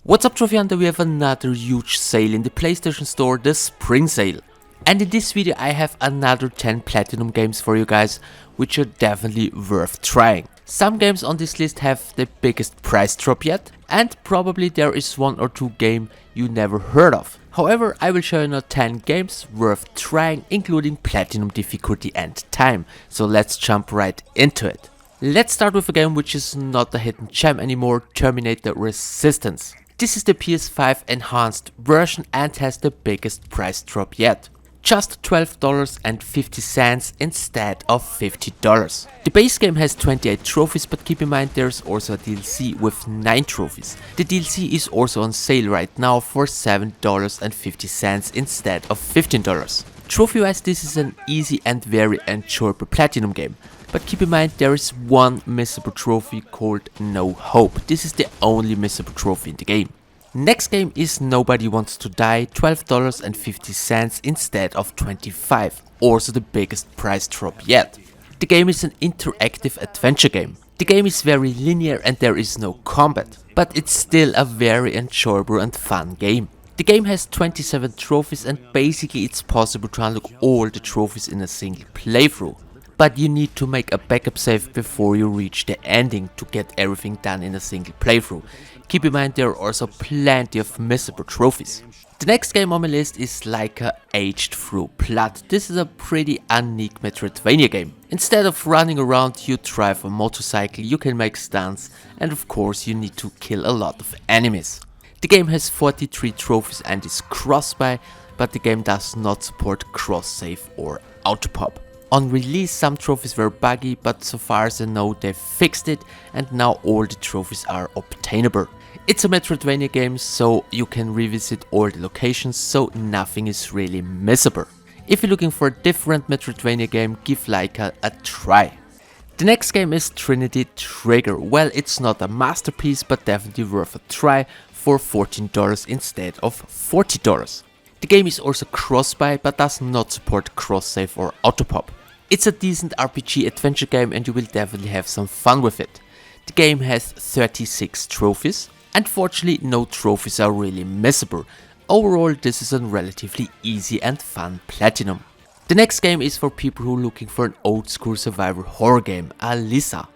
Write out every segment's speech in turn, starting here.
What's up, Trophy Hunter? We have another huge sale in the PlayStation Store, the Spring Sale. And in this video I have another 10 Platinum games for you guys, which are definitely worth trying. Some games on this list have the biggest price drop yet, and probably there is one or two game you never heard of. However, I will show you now 10 games worth trying, including Platinum difficulty and time. So let's jump right into it. Let's start with a game which is not a hidden gem anymore, Terminator Resistance. This is the PS5 enhanced version and has the biggest price drop yet. Just $12.50 instead of $50. The base game has 28 trophies, but keep in mind there's also a DLC with 9 trophies. The DLC is also on sale right now for $7.50 instead of $15. Trophy wise, this is an easy and very enjoyable Platinum game. But keep in mind there is one missable trophy called No Hope. This is the only missable trophy in the game. Next game is Nobody Wants to Die, $12.50 instead of $25. Also the biggest price drop yet. The game is an interactive adventure game. The game is very linear and there is no combat, but it's still a very enjoyable and fun game. The game has 27 trophies and basically it's possible to unlock all the trophies in a single playthrough. But you need to make a backup save before you reach the ending to get everything done in a single playthrough. Keep in mind there are also plenty of missable trophies. The next game on my list is Laika Aged Through Blood. This is a pretty unique Metroidvania game. Instead of running around, you drive a motorcycle, you can make stunts, and of course you need to kill a lot of enemies. The game has 43 trophies and is cross-buy, but the game does not support cross-save or auto-pop. On release some trophies were buggy, but so far as I know they fixed it and now all the trophies are obtainable. It's a Metroidvania game, so you can revisit all the locations, so nothing is really missable. If you're looking for a different Metroidvania game, give Laika a try. The next game is Trinity Trigger. Well, it's not a masterpiece, but definitely worth a try for $14 instead of $40. The game is also cross-buy, but does not support cross-save or auto-pop. It's a decent RPG adventure game and you will definitely have some fun with it. The game has 36 trophies. Unfortunately, no trophies are really missable. Overall, this is a relatively easy and fun Platinum. The next game is for people who are looking for an old school survival horror game, Alisa.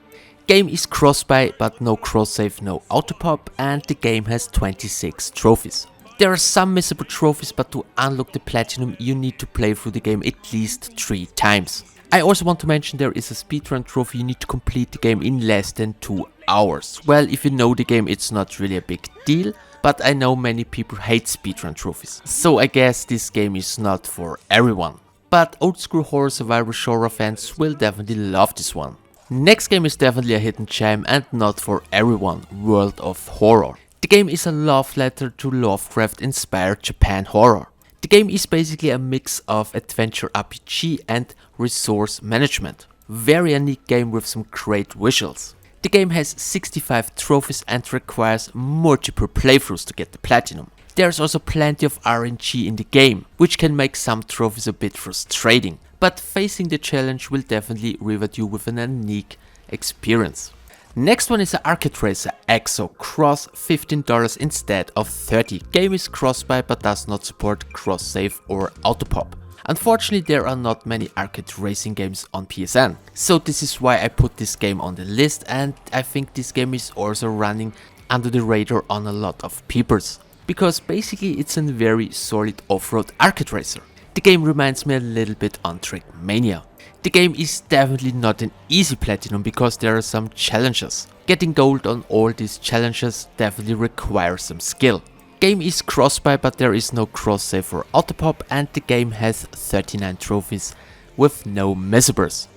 Game is cross-buy, but no cross-save, no auto-pop, and the game has 26 trophies. There are some missable trophies, but to unlock the Platinum you need to play through the game at least 3 times. I also want to mention there is a speedrun trophy. You need to complete the game in less than 2 hours. Well, if you know the game it's not really a big deal, but I know many people hate speedrun trophies. So I guess this game is not for everyone. But old school horror survival genre fans will definitely love this one. Next game is definitely a hidden gem and not for everyone, World of Horror. The game is a love letter to Lovecraft-inspired Japan horror. The game is basically a mix of adventure RPG and resource management. Very unique game with some great visuals. The game has 65 trophies and requires multiple playthroughs to get the Platinum. There's also plenty of RNG in the game, which can make some trophies a bit frustrating. But facing the challenge will definitely reward you with an unique experience. Next one is an arcade racer, ExoCross, $15 instead of $30. Game is cross-buy but does not support cross-save or auto-pop. Unfortunately, there are not many arcade racing games on PSN. So this is why I put this game on the list, and I think this game is also running under the radar on a lot of people's. Because basically it's a very solid off-road arcade racer. The game reminds me a little bit on Trackmania. The game is definitely not an easy Platinum because there are some challenges. Getting gold on all these challenges definitely requires some skill. Game is cross-buy but there is no cross-save or auto-pop, and the game has 39 trophies with no missables.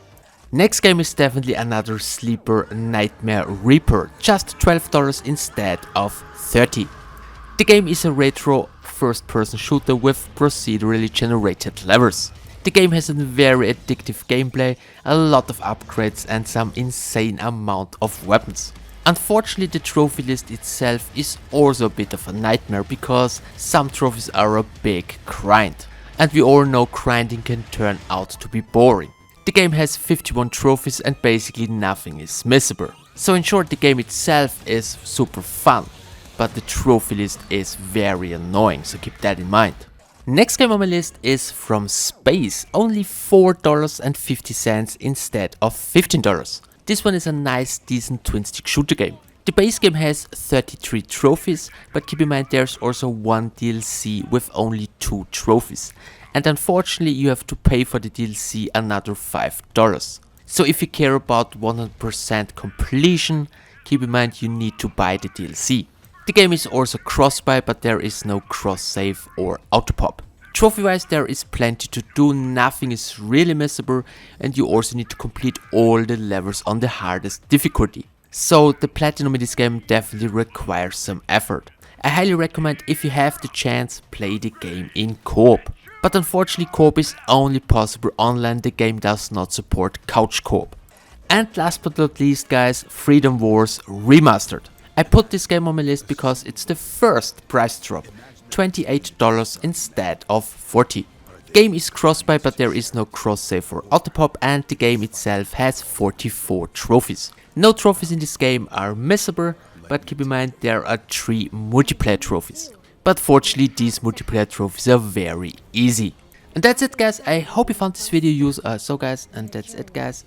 Next game is definitely another sleeper, Nightmare Reaper, just $12 instead of $30. The game is a retro first-person shooter with procedurally generated levels. The game has a very addictive gameplay, a lot of upgrades and some insane amount of weapons. Unfortunately, the trophy list itself is also a bit of a nightmare because some trophies are a big grind. And we all know grinding can turn out to be boring. The game has 51 trophies and basically nothing is missable. So in short, the game itself is super fun. but the trophy list is very annoying, so keep that in mind. Next game on my list is From Space, only $4.50 instead of $15. This one is a nice decent twin stick shooter game. The base game has 33 trophies, but keep in mind there's also one DLC with only 2 trophies. And unfortunately you have to pay for the DLC another $5. So if you care about 100% completion, keep in mind you need to buy the DLC. The game is also cross-buy, but there is no cross-save or auto-pop. Trophy-wise there is plenty to do, nothing is really missable, and you also need to complete all the levels on the hardest difficulty. So the platinum in this game definitely requires some effort. I highly recommend, if you have the chance, play the game in co-op. But unfortunately co-op is only possible online, the game does not support couch co-op. And last but not least guys, Freedom Wars Remastered. I put this game on my list because it's the first price drop, $28 instead of $40. The game is cross-buy, but there is no cross-save or auto-pop, and the game itself has 44 trophies. No trophies in this game are missable, but keep in mind there are 3 multiplayer trophies. But fortunately these multiplayer trophies are very easy. And that's it guys, I hope you found this video useful. So guys, and that's it guys.